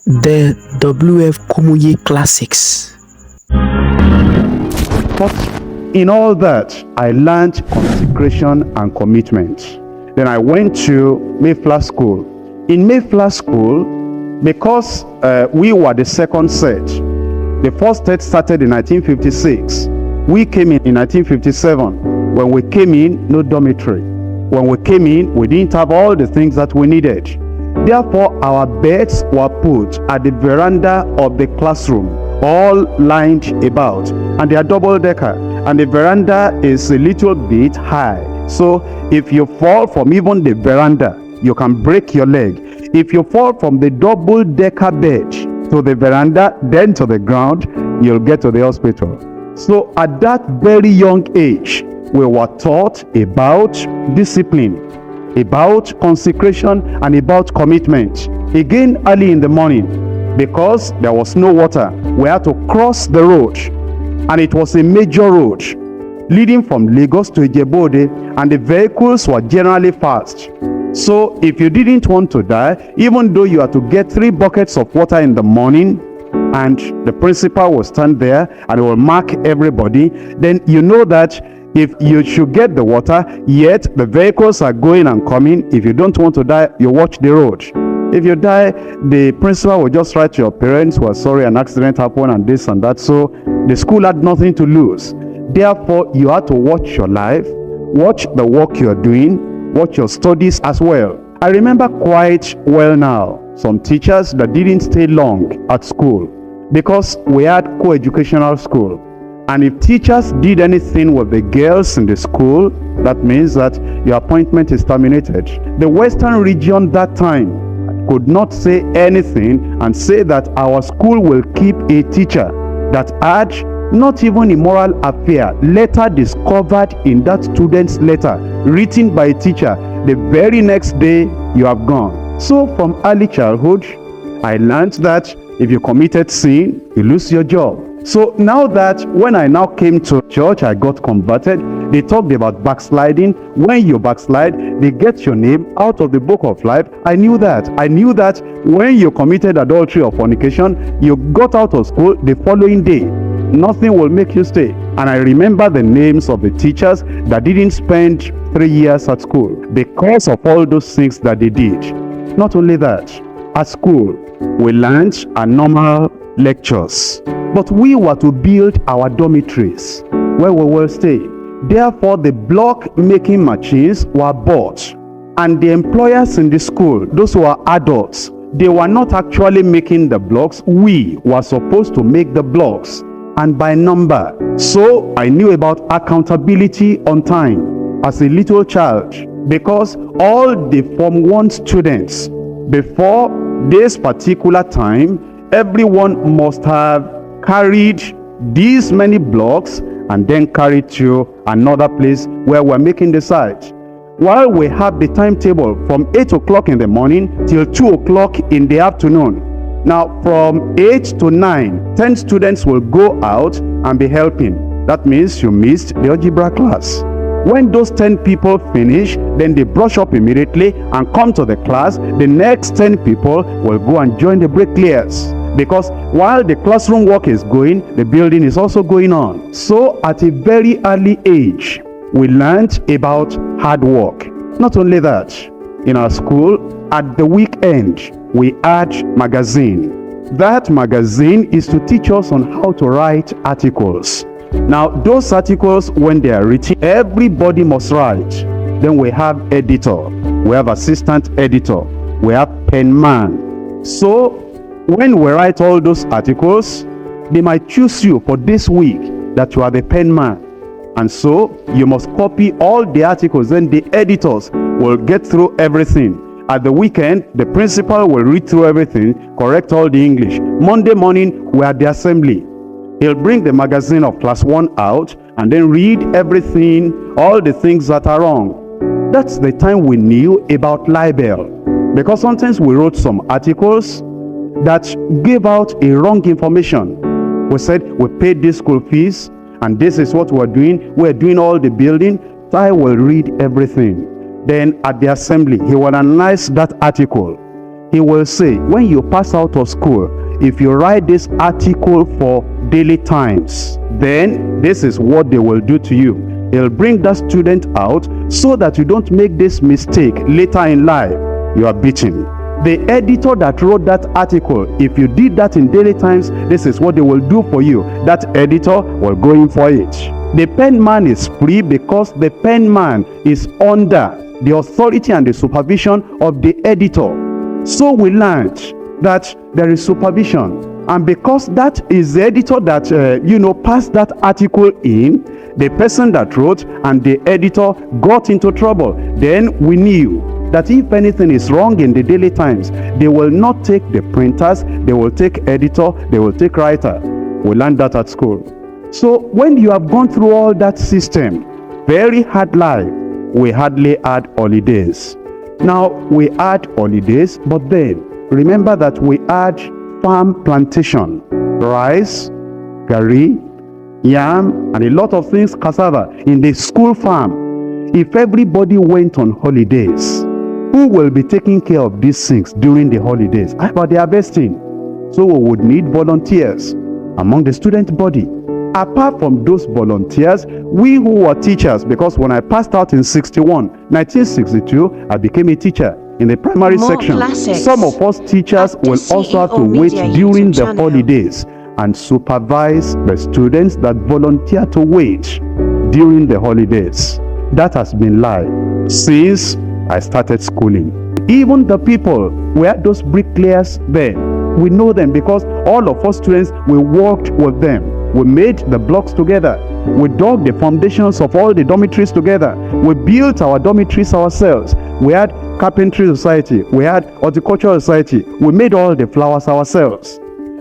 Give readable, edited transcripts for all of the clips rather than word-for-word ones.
The W.F. Kumuyi Classics. But in all that, I learned consecration and commitment. Then I went to Mayflower School. In Mayflower School, because we were the second set, the first set started in 1956. We came in 1957. When we came in, no dormitory. When we came in, we didn't have all the things that we needed. Therefore, our beds were put at the veranda of the classroom, all lined about, and they are double-decker, and the veranda is a little bit high. So if you fall from even the veranda, you can break your leg. If you fall from the double-decker bed to the veranda, then to the ground, you'll get to the hospital. So at that very young age, we were taught about discipline, about consecration, and about commitment. Again, early in the morning, because there was no water, we had to cross the road, and it was a major road leading from Lagos to Ijebu-Ode, and the vehicles were generally fast. So if you didn't want to die, even though you had to get 3 buckets of water in the morning, and the principal will stand there and will mark everybody, then you know that if you should get the water, yet the vehicles are going and coming, if you don't want to die, you watch the road. If you die, the principal will just write to your parents, "We're sorry, an accident happened," and this and that. So the school had nothing to lose. Therefore, you had to watch your life, watch the work you're doing, watch your studies as well. I remember quite well now some teachers that didn't stay long at school because we had co-educational school. And if teachers did anything with the girls in the school, that means that your appointment is terminated. The Western region that time could not say anything and say that our school will keep a teacher that had not even immoral affair later discovered in that student's letter written by a teacher. The very next day, you have gone. So from early childhood, I learned that if you committed sin, you lose your job. So now that when I now came to church, I got converted, they talked about backsliding. When you backslide, they get your name out of the book of life. I knew that. I knew that when you committed adultery or fornication, you got out of school the following day. Nothing will make you stay. And I remember the names of the teachers that didn't spend 3 years at school because of all those things that they did. Not only that, at school, we learned our normal lectures, but we were to build our dormitories where we will stay. Therefore, the block making machines were bought, and the employers in the school, those who are adults, they were not actually making the blocks. We were supposed to make the blocks, and by number. So I knew about accountability on time as a little child, because all the Form 1 students, before this particular time, everyone must have carried these many blocks and then carried to another place where we're making the site. While we have the timetable from 8 o'clock in the morning till 2 o'clock in the afternoon. Now from 8 to 9, 10 students will go out and be helping. That means you missed the algebra class. When those 10 people finish, then they brush up immediately and come to the class. The next 10 people will go and join the bricklayers, because while the classroom work is going, the building is also going on. So at a very early age, we learned about hard work. Not only that, in our school, at the weekend, we had magazine. That magazine is to teach us on how to write articles. Now, those articles, when they are written, everybody must write. Then we have editor, we have assistant editor, we have pen man. So when we write all those articles, they might choose you for this week that you are the pen man. And so you must copy all the articles. Then the editors will get through everything. At the weekend, the principal will read through everything, correct all the English. Monday morning, we are at the assembly. He'll bring the magazine of class 1 out and then read everything, all the things that are wrong. That's the time we knew about libel, because sometimes we wrote some articles that gave out a wrong information. We said we paid this school fees and this is what we're doing. We're doing all the building. So I will read everything. Then at the assembly, he will analyze that article. he will say, when you pass out of school, if you write this article for Daily Times, then this is what they will do to you. He'll bring that student out so that you don't make this mistake later in life. You are beaten. The editor that wrote that article, if you did that in Daily Times, this is what they will do for you. That editor will go in for it. The pen man is free because the pen man is under the authority and the supervision of the editor. So we learned that there is supervision. And because that is the editor that, passed that article in, the person that wrote and the editor got into trouble. Then we knew that if anything is wrong in the Daily Times, they will not take the printers, they will take editor, they will take writer. We learned that at school. So when you have gone through all that system, very hard life, we hardly had holidays. Now we had holidays, but then remember that we had farm plantation, rice, gari, yam, and a lot of things, cassava, in the school farm. If everybody went on holidays, who will be taking care of these things during the holidays? How about the harvesting? So we would need volunteers among the student body. Apart from those volunteers, we who were teachers, because when I passed out in 1962, I became a teacher in the primary section. Classics. Some of us teachers will also have to wait during the holidays and supervise the students that volunteer to wait during the holidays. That has been life since I started schooling. Even the people, we had those bricklayers then. We know them because all of us students, we worked with them. We made the blocks together. We dug the foundations of all the dormitories together. We built our dormitories ourselves. We had carpentry society. We had horticultural society. We made all the flowers ourselves.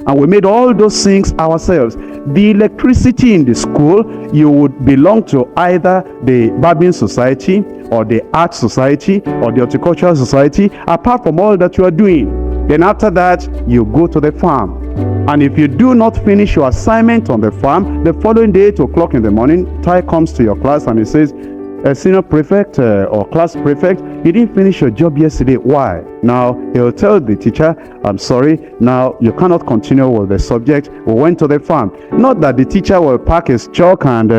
And we made all those things ourselves. The electricity in the school, you would belong to either the barbing society or the art society or the horticultural society, apart from all that you are doing. Then after that, you go to the farm. And if you do not finish your assignment on the farm, the following day, 8 o'clock in the morning, Ty comes to your class and he says, senior prefect or class prefect, you didn't finish your job yesterday. Why? Now, he'll tell the teacher, I'm sorry, now you cannot continue with the subject. We went to the farm. Not that the teacher will pack his chalk and,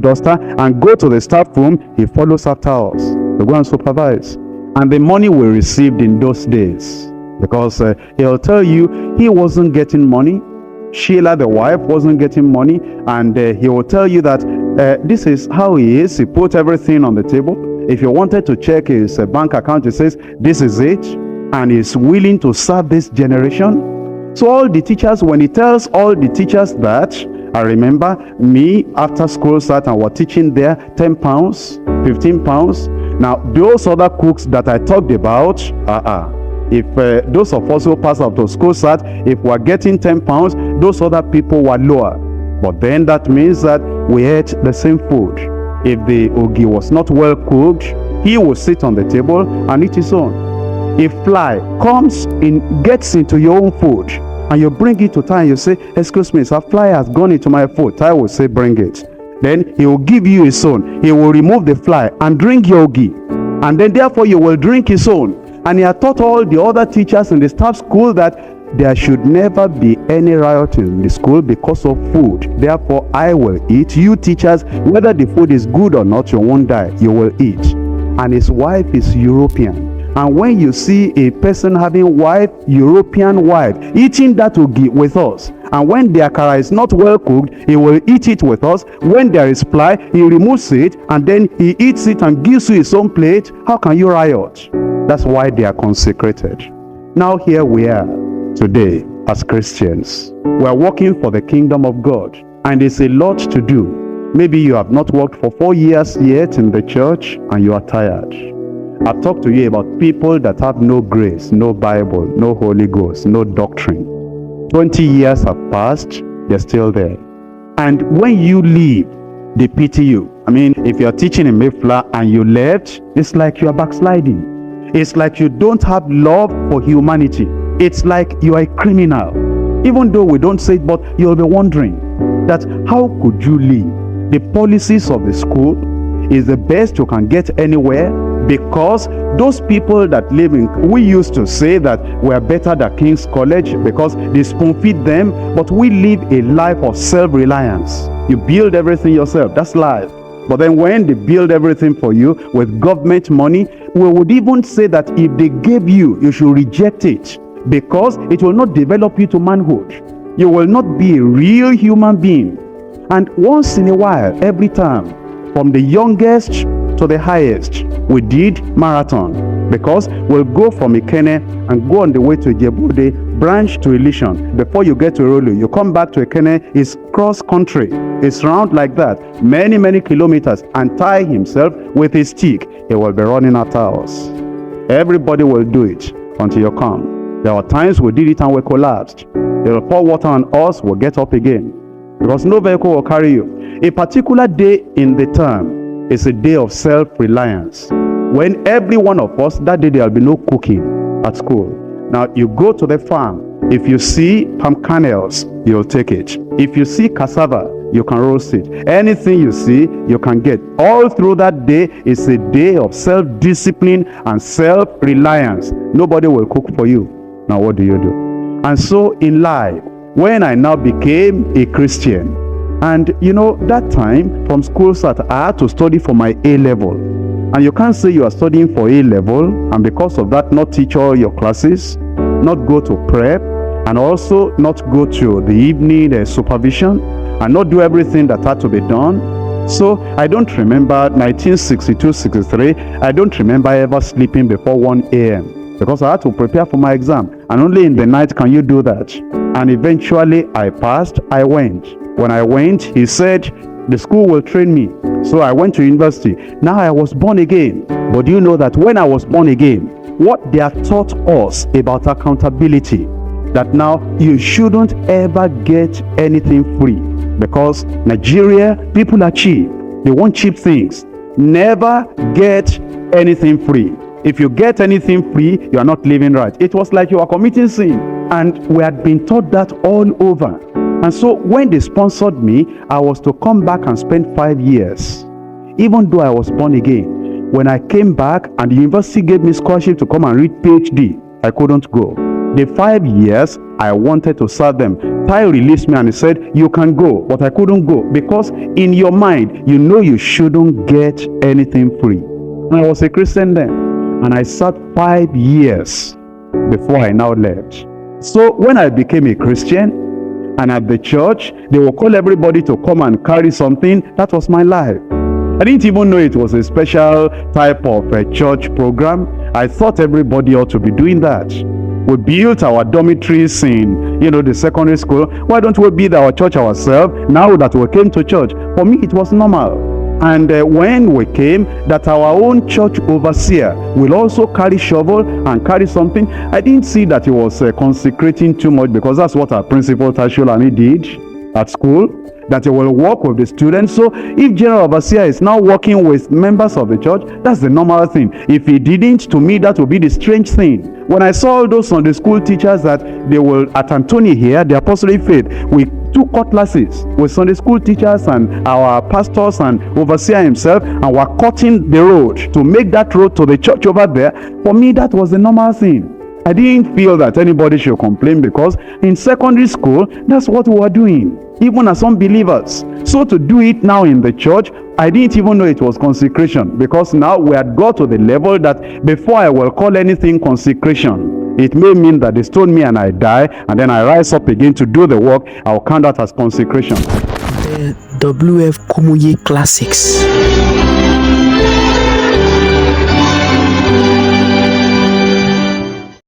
duster and go to the staff room. He follows after us. We go and supervise. And the money we received in those days, because he'll tell you he wasn't getting money, Sheila the wife wasn't getting money, and he will tell you that this is how he is. He put everything on the table. If you wanted to check his bank account, he says this is it, and he's willing to serve this generation. So all the teachers, when he tells all the teachers that, I remember me after school start and we're teaching there, 10 pounds, 15 pounds. Now those other cooks that I talked about, if those of us who pass out of school start, if we're getting 10 pounds, those other people were lower. But then that means that we ate the same food. If the ogi was not well cooked, he will sit on the table and eat his own. If fly comes in, gets into your own food, and you bring it to Ty and you say, excuse me, sir, fly has gone into my food. Ty will say, bring it. Then he will give you his own. He will remove the fly and drink your ogi. And then therefore you will drink his own. And he had taught all the other teachers in the staff school that there should never be any riot in the school because of food. Therefore, I will eat. You teachers, whether the food is good or not, you won't die. You will eat. And his wife is European. And when you see a person having wife, European wife, eating that ogi with us, and when the akara is not well cooked, he will eat it with us. When there is fly, he removes it, and then he eats it and gives you his own plate. How can you riot? That's why they are consecrated. Now here we are today as Christians. We are working for the kingdom of God, and it's a lot to do. Maybe you have not worked for 4 years yet in the church and you are tired. I've talked to you about people that have no grace, no Bible, no Holy Ghost, no doctrine. 20 years have passed, they're still there. And when you leave, they pity you. I mean, if you're teaching in Mayflower and you left, it's like you are backsliding. It's like you don't have love for humanity. It's like you are a criminal. Even though we don't say it, but you'll be wondering that how could you leave? The policies of the school is the best you can get anywhere. Because those people that live in, we used to say that we are better than King's College because they spoon feed them, but we live a life of self-reliance. You build everything yourself. That's life. But then when they build everything for you with government money, we would even say that if they gave you, you should reject it because it will not develop you to manhood. You will not be a real human being. And once in a while, every time, from the youngest to the highest, we did marathon because we'll go from Ikene and go on the way to Ijebu-Ode, branch to Ileshan. Before you get to Rolu, you come back to Ikene, it's cross country. It's round like that, many kilometers, and tie himself with his stick. He will be running after us. Everybody will do it until you come. There were times we did it and we collapsed. They will pour water on us, we'll get up again. Because no vehicle will carry you. A particular day in the term is a day of self-reliance. When every one of us, that day there will be no cooking at school. Now you go to the farm. If you see palm kernels, you'll take it. If you see cassava, you can roast it. Anything you see, you can get. All through that day is a day of self-discipline and self-reliance. Nobody will cook for you. Now what do? And so in life, when I now became a Christian, and that time from school start, I had to study for my A level. And you can't say you are studying for A level, and because of that, not teach all your classes, not go to prep, and also not go to the evening supervision, and not do everything that had to be done. So I don't remember 1962-63, I don't remember ever sleeping before 1 a.m. because I had to prepare for my exam, and only in the night can you do that. And eventually I passed. I went. When I went, he said the school will train me. So I went to university. Now I was born again. But do you know that when I was born again, what they have taught us about accountability, that now you shouldn't ever get anything free, because Nigeria, people are cheap. They want cheap things. Never get anything free. If you get anything free, you are not living right. It was like you are committing sin. And we had been taught that all over. And so when they sponsored me, I was to come back and spend 5 years. Even though I was born again. When I came back and the university gave me scholarship to come and read PhD, I couldn't go. The 5 years, I wanted to serve them. Tai released me and he said, you can go, but I couldn't go because in your mind, you know you shouldn't get anything free. And I was a Christian then, and I sat 5 years before I now left. So when I became a Christian, and at the church, they will call everybody to come and carry something. That was my life. I didn't even know it was a special type of a church program. I thought everybody ought to be doing that. We built our dormitories in, the secondary school. Why don't we build our church ourselves now that we came to church? For me, it was normal. And when we came, that our own church overseer will also carry shovel and carry something. I didn't see that he was consecrating too much, because that's what our principal Tasholani did at school, that he will work with the students. So if general overseer is now working with members of the church, that's the normal thing. If he didn't, to me, that would be the strange thing. When I saw all those Sunday school teachers that they will, at Antony here, the Apostolic Faith, we took classes with Sunday school teachers and our pastors and overseer himself, and were cutting the road to make that road to the church over there. For me, that was the normal thing. I didn't feel that anybody should complain, because in secondary school, that's what we were doing, even as unbelievers. So to do it now in the church, I didn't even know it was consecration, because now we had got to the level that before I will call anything consecration, it may mean that they stone me and I die, and then I rise up again to do the work. I'll count that as consecration. The WF Kumuyi Classics.